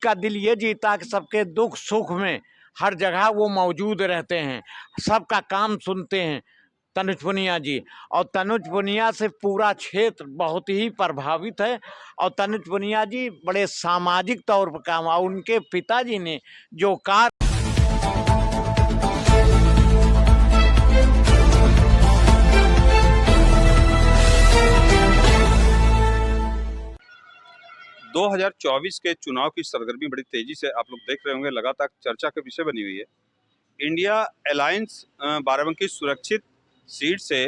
का दिल ये जीता कि सबके दुख सुख में हर जगह वो मौजूद रहते हैं, सबका काम सुनते हैं तनुज पुनिया जी। और तनुज पुनिया से पूरा क्षेत्र बहुत ही प्रभावित है। और तनुज पुनिया जी बड़े सामाजिक तौर पर काम, और उनके पिताजी ने जो कार्य 2024 के चुनाव की सरगर्मी बड़ी तेजी से आप लोग देख रहे होंगे, लगातार चर्चा का विषय बनी हुई है। इंडिया अलायंस बाराबंकी सुरक्षित सीट से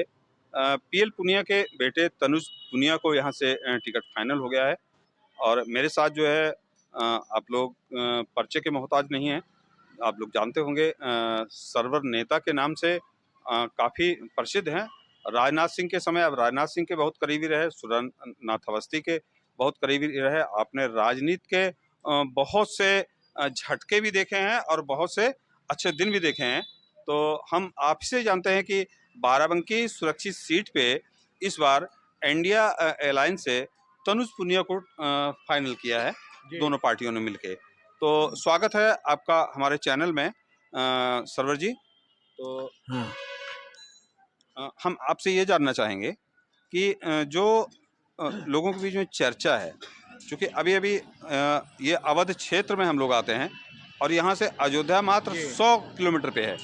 पीएल पुनिया के बेटे तनुज पुनिया को यहां से टिकट फाइनल हो गया है। और मेरे साथ जो है आप लोग पर्चे के मोहताज नहीं हैं, आप लोग जानते होंगे सर्वर नेता के नाम से काफ़ी प्रसिद्ध हैं। राजनाथ सिंह के समय अब राजनाथ सिंह के बहुत करीबी रहे, सुरनाथ अवस्थी के बहुत करीबी रहे। आपने राजनीति के बहुत से झटके भी देखे हैं और बहुत से अच्छे दिन भी देखे हैं। तो हम आपसे जानते हैं कि बाराबंकी सुरक्षित सीट पे इस बार इंडिया अलायंस से तनुज पुनिया को फाइनल किया है दोनों पार्टियों ने मिलके। तो स्वागत है आपका हमारे चैनल में सरवर जी। तो हम आपसे ये जानना चाहेंगे कि जो लोगों के बीच में चर्चा है, क्योंकि अभी अभी ये अवध क्षेत्र में हम लोग आते हैं और यहाँ से अयोध्या मात्र 100 किलोमीटर पे है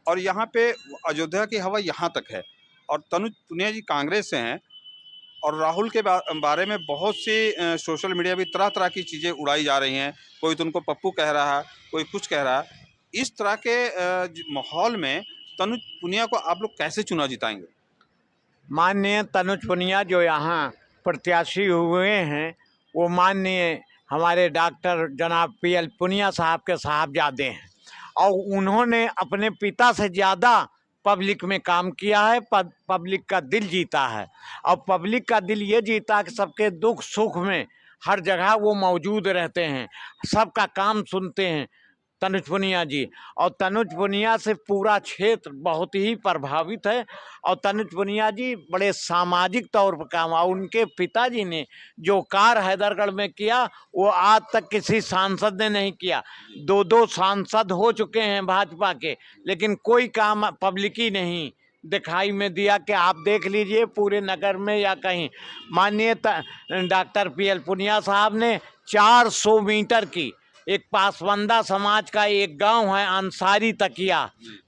और यहाँ पे अयोध्या की हवा यहाँ तक है। और तनुज पुनिया जी कांग्रेस से हैं और राहुल के बारे में बहुत सी सोशल मीडिया भी तरह तरह की चीज़ें उड़ाई जा रही हैं। कोई तो उनको पप्पू कह रहा है, कोई कुछ कह रहा है। इस तरह के माहौल में तनुज पुनिया को आप लोग कैसे चुनाव जिताएंगे? माननीय तनुज पुनिया जो यहाँ प्रत्याशी हुए हैं वो माननीय हमारे डॉक्टर जनाब पीएल पुनिया साहब के साहबजादे हैं और उन्होंने अपने पिता से ज़्यादा पब्लिक में काम किया है, पब्लिक का दिल जीता है। और पब्लिक का दिल ये जीता कि सबके दुख सुख में हर जगह वो मौजूद रहते हैं, सबका काम सुनते हैं तनुज पुनिया जी। और तनुज पुनिया से पूरा क्षेत्र बहुत ही प्रभावित है। और तनुज पुनिया जी बड़े सामाजिक तौर पर काम, और उनके पिताजी ने जो कार्य हैदरगढ़ में किया वो आज तक किसी सांसद ने नहीं किया। दो सांसद हो चुके हैं भाजपा के, लेकिन कोई काम पब्लिकी नहीं दिखाई में दिया कि आप देख लीजिए पूरे नगर में या कहीं। माननीय डॉक्टर पीएल पुनिया साहब ने 400 मीटर की एक पासवंदा समाज का एक गांव है अंसारी तकिया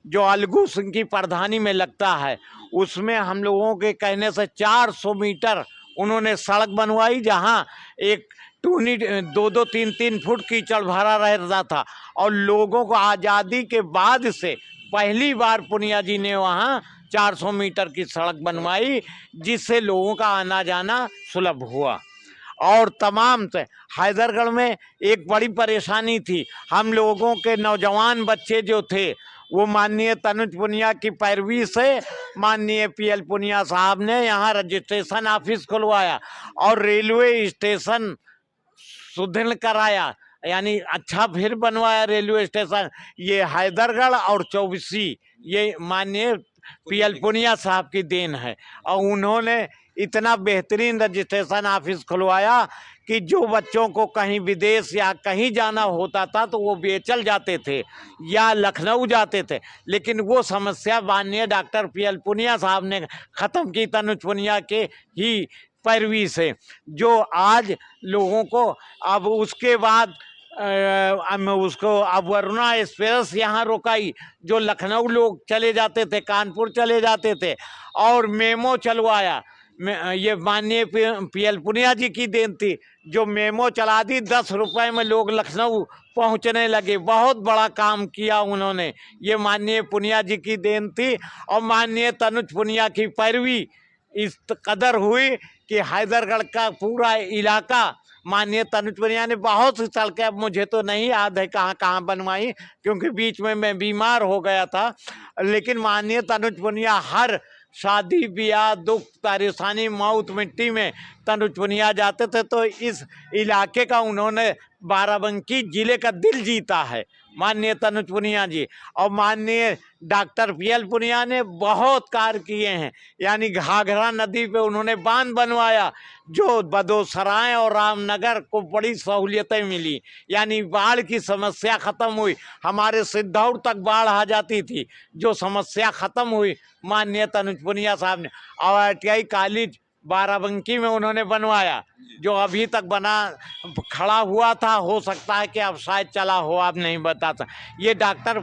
जो अलगू सिंह की प्रधानी में लगता है, उसमें हम लोगों के कहने से 400 मीटर उन्होंने सड़क बनवाई, जहां एक टूनी 2-3 फुट कीचड़ भरा रहता था। और लोगों को आज़ादी के बाद से पहली बार पुनिया जी ने वहां 400 मीटर की सड़क बनवाई, जिससे लोगों का आना जाना सुलभ हुआ। और तमाम से हैदरगढ़ में एक बड़ी परेशानी थी, हम लोगों के नौजवान बच्चे जो थे वो माननीय तनुज पुनिया की पैरवी से माननीय पीएल पुनिया साहब ने यहाँ रजिस्ट्रेशन ऑफिस खुलवाया और रेलवे स्टेशन सुदृढ़ कराया, यानी अच्छा फिर बनवाया रेलवे स्टेशन। ये हैदरगढ़ और चौबीसी ये माननीय पीएल पुनिया साहब की देन है। और उन्होंने इतना बेहतरीन रजिस्ट्रेशन ऑफिस खुलवाया कि जो बच्चों को कहीं विदेश या कहीं जाना होता था तो वो बेचल जाते थे या लखनऊ जाते थे, लेकिन वो समस्या माननीय डॉक्टर पीएल पुनिया साहब ने ख़त्म की तनुज पुनिया के ही पैरवी से, जो आज लोगों को। अब उसके बाद उसको अब वरुणा एक्सप्रेस यहाँ रोकाई, जो लखनऊ लोग चले जाते थे, कानपुर चले जाते थे, और मेमो चलवाया। ये माननीय पीएल पुनिया जी की देन थी, जो मेमो चला दी, 10 रुपए में लोग लखनऊ पहुंचने लगे। बहुत बड़ा काम किया उन्होंने, ये माननीय पुनिया जी की देन थी। और माननीय तनुज पुनिया की पैरवी इस कदर हुई कि हैदरगढ़ का पूरा इलाका माननीय तनुज पुनिया ने बहुत सी सड़कें, अब मुझे तो नहीं याद है कहाँ कहाँ बनवाई क्योंकि बीच में मैं बीमार हो गया था, लेकिन माननीय तनुज पुनिया हर शादी ब्याह दुख परेशानी मौत मिट्टी में तनुज पुनिया जाते थे। तो इस इलाके का उन्होंने बाराबंकी जिले का दिल जीता है। माननीय तनुज पुनिया जी और माननीय डॉक्टर पीएल पुनिया ने बहुत कार्य किए हैं। यानी घाघरा नदी पे उन्होंने बांध बनवाया, जो बदोसराय और रामनगर को बड़ी सहूलियतें मिली। यानी बाढ़ की समस्या खत्म हुई, हमारे सिद्धौड़ तक बाढ़ आ जाती थी, जो समस्या खत्म हुई माननीय तनुज पुनिया साहब ने। और ITI कॉलेज बाराबंकी में उन्होंने बनवाया, जो अभी तक बना खड़ा हुआ था, हो सकता है कि अब शायद चला हो, आप नहीं बताता। ये डॉक्टर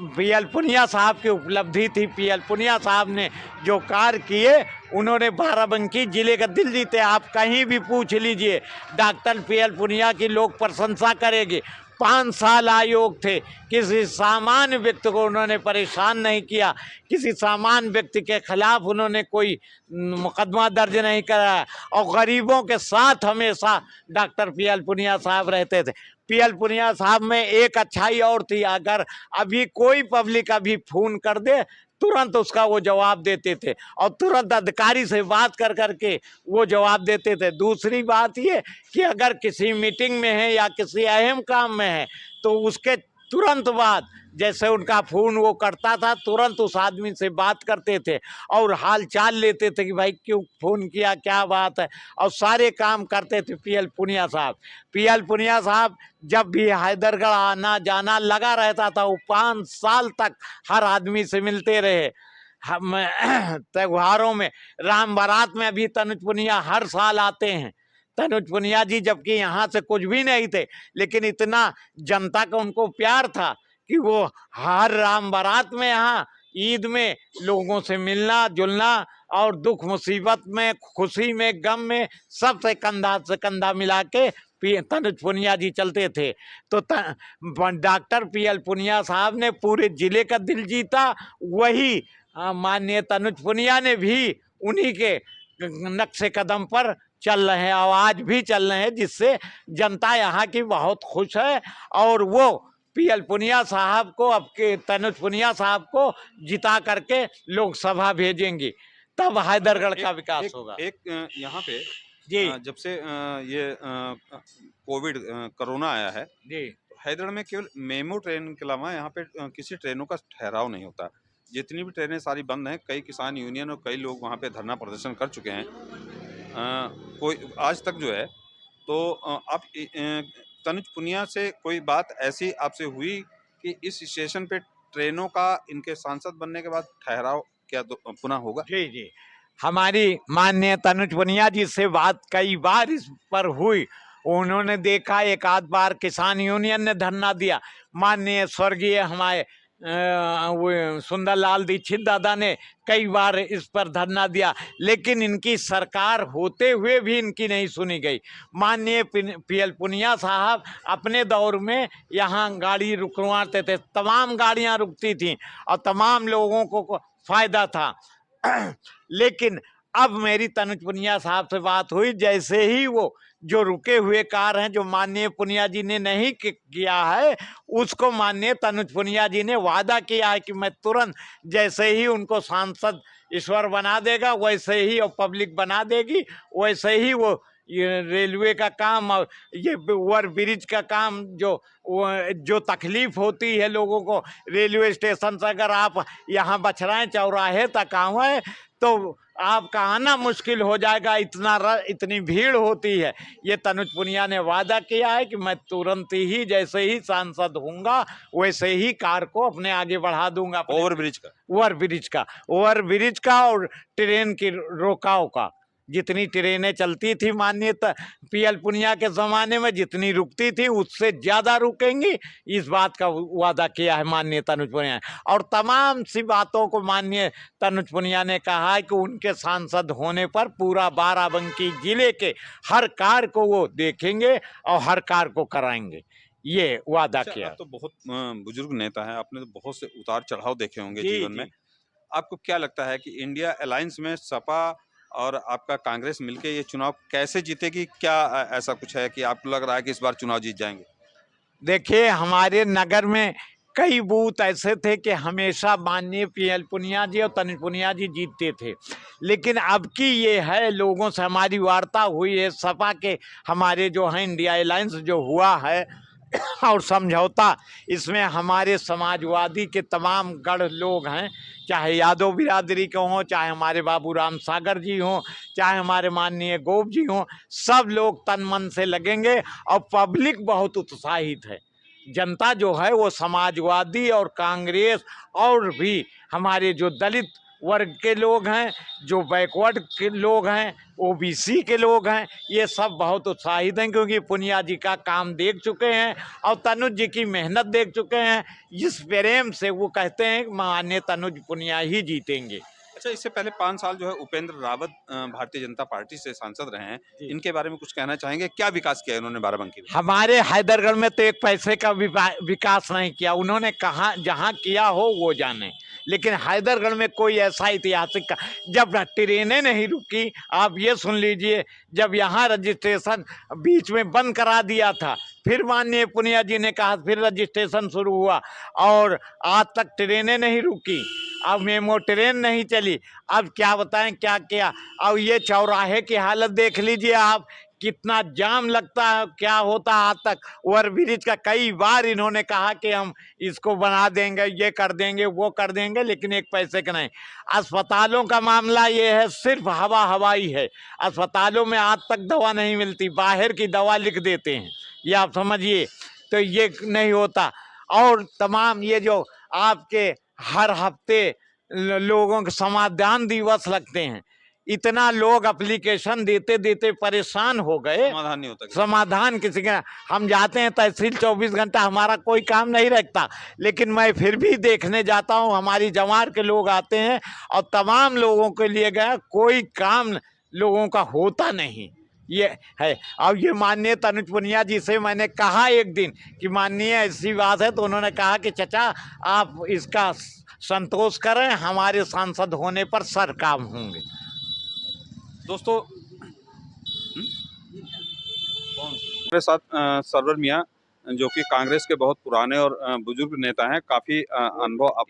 पीएल पुनिया साहब की उपलब्धि थी। पीएल पुनिया साहब ने जो कार्य किए, उन्होंने बाराबंकी जिले का दिल जीते। आप कहीं भी पूछ लीजिए, डॉक्टर पीएल पुनिया की लोग प्रशंसा करेंगे। 5 साल आयोग थे, किसी सामान्य व्यक्ति को उन्होंने परेशान नहीं किया, किसी सामान्य व्यक्ति के खिलाफ उन्होंने कोई मुकदमा दर्ज नहीं कराया, और गरीबों के साथ हमेशा डॉक्टर पीएल पुनिया साहब रहते थे। पीएल पुनिया साहब में एक अच्छाई और थी, अगर अभी कोई पब्लिक अभी फोन कर दे, तुरंत उसका वो जवाब देते थे, और तुरंत अधिकारी से बात कर करके वो जवाब देते थे। दूसरी बात ये कि अगर किसी मीटिंग में है या किसी अहम काम में है, तो उसके तुरंत बाद जैसे उनका फ़ोन वो करता था, तुरंत उस आदमी से बात करते थे और हाल चाल लेते थे कि भाई क्यों फ़ोन किया, क्या बात है, और सारे काम करते थे पीएल पुनिया साहब। पीएल पुनिया साहब जब भी हैदरगढ़ आना जाना लगा रहता था, वो 5 साल तक हर आदमी से मिलते रहे। हम त्योहारों में, राम बारात में भी तनुज पुनिया हर साल आते हैं। तनुज पुनिया जी जबकि यहाँ से कुछ भी नहीं थे, लेकिन इतना जनता का उनको प्यार था कि वो हर राम बारात में, यहाँ ईद में लोगों से मिलना जुलना, और दुख मुसीबत में, खुशी में, गम में, सबसे कंधा से कंधा मिला के तनुज पुनिया जी चलते थे। तो डॉक्टर पीएल पुनिया साहब ने पूरे जिले का दिल जीता। वही माननीय तनुज पुनिया ने भी उन्हीं के नक्शे कदम पर चल रहे हैं, और आज भी चल रहे हैं, जिससे जनता यहाँ की बहुत खुश है। और वो पीएल पुनिया साहब को, अब के तनुज पुनिया साहब को जिता करके लोकसभा भेजेंगी, तब हैदरगढ़ का विकास होगा। एक यहाँ पे जी जब से ये कोविड कोरोना आया है, जी तो हैदराबाद में केवल मेमो ट्रेन के अलावा यहाँ पे किसी ट्रेनों का ठहराव नहीं होता। जितनी भी ट्रेनें सारी बंद हैं। कई किसान यूनियन और कई लोग वहाँ पे धरना प्रदर्शन कर चुके हैं। कोई आज तक जो है, तो आप तनुज पुनिया से कोई बात ऐसी आपसे हुई कि इस स्टेशन पे ट्रेनों का इनके सांसद बनने के बाद ठहराव क्या पुनः होगा? जी जी, हमारी माननीय तनुज पुनिया जी से बात कई बार इस पर हुई। उन्होंने देखा, एक आध बार किसान यूनियन ने धरना दिया, माननीय स्वर्गीय हमारे वो सुंदरलाल दीक्षित दादा ने कई बार इस पर धरना दिया, लेकिन इनकी सरकार होते हुए भी इनकी नहीं सुनी गई। माननीय पीएल पुनिया साहब अपने दौर में यहाँ गाड़ी रुकवाते थे, तमाम गाड़ियाँ रुकती थीं और तमाम लोगों को फ़ायदा था। लेकिन अब मेरी तनुज पुनिया साहब से बात हुई, जैसे ही वो जो रुके हुए कार्य हैं जो माननीय पुनिया जी ने नहीं किया है, उसको माननीय तनुज पुनिया जी ने वादा किया है कि मैं तुरंत, जैसे ही उनको सांसद ईश्वर बना देगा वैसे ही, और पब्लिक बना देगी वैसे ही, वो ये रेलवे का काम और ये ओवर ब्रिज का काम, जो तकलीफ होती है लोगों को रेलवे स्टेशन से, अगर आप यहाँ बछराएं चौराहे तक आए तो आपका आना मुश्किल हो जाएगा, इतनी भीड़ होती है। ये तनुज पुनिया ने वादा किया है कि मैं तुरंत ही, जैसे ही सांसद होऊंगा वैसे ही कार को अपने आगे बढ़ा दूंगा। ओवर ब्रिज का और ट्रेन की रोकाव का, जितनी ट्रेनें चलती थी माननीय पीएल पुनिया के ज़माने में, जितनी रुकती थी उससे ज़्यादा रुकेंगी, इस बात का वादा किया है माननीय तनुज पुनिया। और तमाम सी बातों को माननीय तनुज पुनिया ने कहा है कि उनके सांसद होने पर पूरा बाराबंकी जिले के हर कार्य को वो देखेंगे और हर कार्य को कराएंगे, ये वादा किया। आप तो बहुत बुजुर्ग नेता हैं, आपने तो बहुत से उतार चढ़ाव देखे होंगे जीवन में। जी। आपको क्या लगता है कि इंडिया अलायंस में सपा और आपका कांग्रेस मिलके ये चुनाव कैसे जीतेगी? क्या ऐसा कुछ है कि आपको लग रहा है कि इस बार चुनाव जीत जाएंगे? देखिए, हमारे नगर में कई बूथ ऐसे थे कि हमेशा माननीय पीएल पुनिया जी और तनुज पुनिया जी जीतते थे, लेकिन अब की ये है, लोगों से हमारी वार्ता हुई है, सपा के हमारे जो हैं इंडिया अलायंस जो हुआ है, और समझौता, इसमें हमारे समाजवादी के तमाम गढ़ लोग हैं, चाहे यादव बिरादरी के हों, चाहे हमारे बाबू राम सागर जी हों, चाहे हमारे माननीय गोप जी हों, सब लोग तन मन से लगेंगे और पब्लिक बहुत उत्साहित है। जनता जो है वो समाजवादी और कांग्रेस और भी हमारे जो दलित वर्ग के लोग हैं, जो बैकवर्ड के लोग हैं, ओबीसी के लोग हैं, ये सब बहुत उत्साहित हैं, क्योंकि पुनिया जी का काम देख चुके हैं और तनुज जी की मेहनत देख चुके हैं। इस प्रेम से वो कहते हैं कि माननीय तनुज पुनिया ही जीतेंगे। अच्छा, इससे पहले 5 साल जो है उपेंद्र रावत भारतीय जनता पार्टी से सांसद रहे हैं, इनके बारे में कुछ कहना चाहेंगे? क्या विकास किया इन्होंने बाराबंकी में? हमारे हैदरगढ़ में तो एक पैसे का विकास नहीं किया उन्होंने, कहा जहाँ किया हो वो जाने, लेकिन हैदरगढ़ में कोई ऐसा ऐतिहासिक जब ट्रेनें नहीं रुकी, आप ये सुन लीजिए, जब यहाँ रजिस्ट्रेशन बीच में बंद करा दिया था, फिर माननीय पुनिया जी ने कहा, फिर रजिस्ट्रेशन शुरू हुआ और आज तक ट्रेनें नहीं रुकी, अब मेमो ट्रेन नहीं चली। अब क्या बताएं क्या किया। अब ये चौराहे की हालत देख लीजिए आप, कितना जाम लगता है, क्या होता है। आज तक ओवर ब्रिज का कई बार इन्होंने कहा कि हम इसको बना देंगे, ये कर देंगे, वो कर देंगे, लेकिन एक पैसे का नहीं। अस्पतालों का मामला ये है, सिर्फ हवाई है। अस्पतालों में आज तक दवा नहीं मिलती, बाहर की दवा लिख देते हैं, ये आप समझिए। तो ये नहीं होता। और तमाम ये जो आपके हर हफ्ते लोगों के समाधान दिवस लगते हैं, इतना लोग एप्लीकेशन देते देते परेशान हो गए, समाधान नहीं होता। समाधान किसी का। हम जाते हैं तहसील, 24 घंटा हमारा कोई काम नहीं रखता, लेकिन मैं फिर भी देखने जाता हूँ, हमारी जमार के लोग आते हैं और तमाम लोगों के लिए गया, कोई काम लोगों का होता नहीं। ये है। अब ये माननीय तनुज पुनिया जी से मैंने कहा एक दिन कि माननीय ऐसी बात है, तो उन्होंने कहा कि चचा आप इसका संतोष करें, हमारे सांसद होने पर सर काम होंगे। दोस्तों मेरे साथ सरवर मियाँ, जो कि कांग्रेस के बहुत पुराने और बुजुर्ग नेता हैं, काफ़ी अनुभव,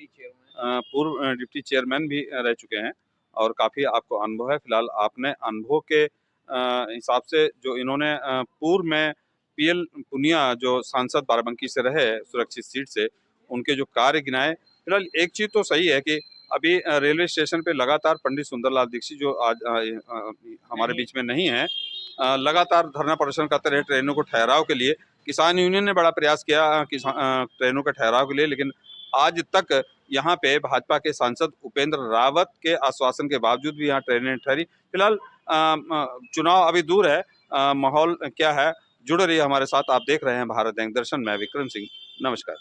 पूर्व डिप्टी चेयरमैन भी रह चुके हैं और काफ़ी आपको अनुभव है। फिलहाल आपने अनुभव के हिसाब से जो इन्होंने पूर्व में पीएल पुनिया जो सांसद बाराबंकी से रहे सुरक्षित सीट से, उनके जो कार्य गिनाए। फिलहाल एक चीज़ तो सही है कि अभी रेलवे स्टेशन पे लगातार पंडित सुंदरलाल दीक्षित जो आज हमारे बीच में नहीं है, लगातार धरना प्रदर्शन करते रहे ट्रेनों को ठहराव के लिए। किसान यूनियन ने बड़ा प्रयास किया ट्रेनों के ठहराव के लिए, लेकिन आज तक यहाँ पे भाजपा के सांसद उपेंद्र रावत के आश्वासन के बावजूद भी यहाँ ट्रेनें ठहरी। फिलहाल चुनाव अभी दूर है, माहौल क्या है, जुड़े रहिए हमारे साथ। आप देख रहे हैं भारत दर्शन, मैं विक्रम सिंह, नमस्कार।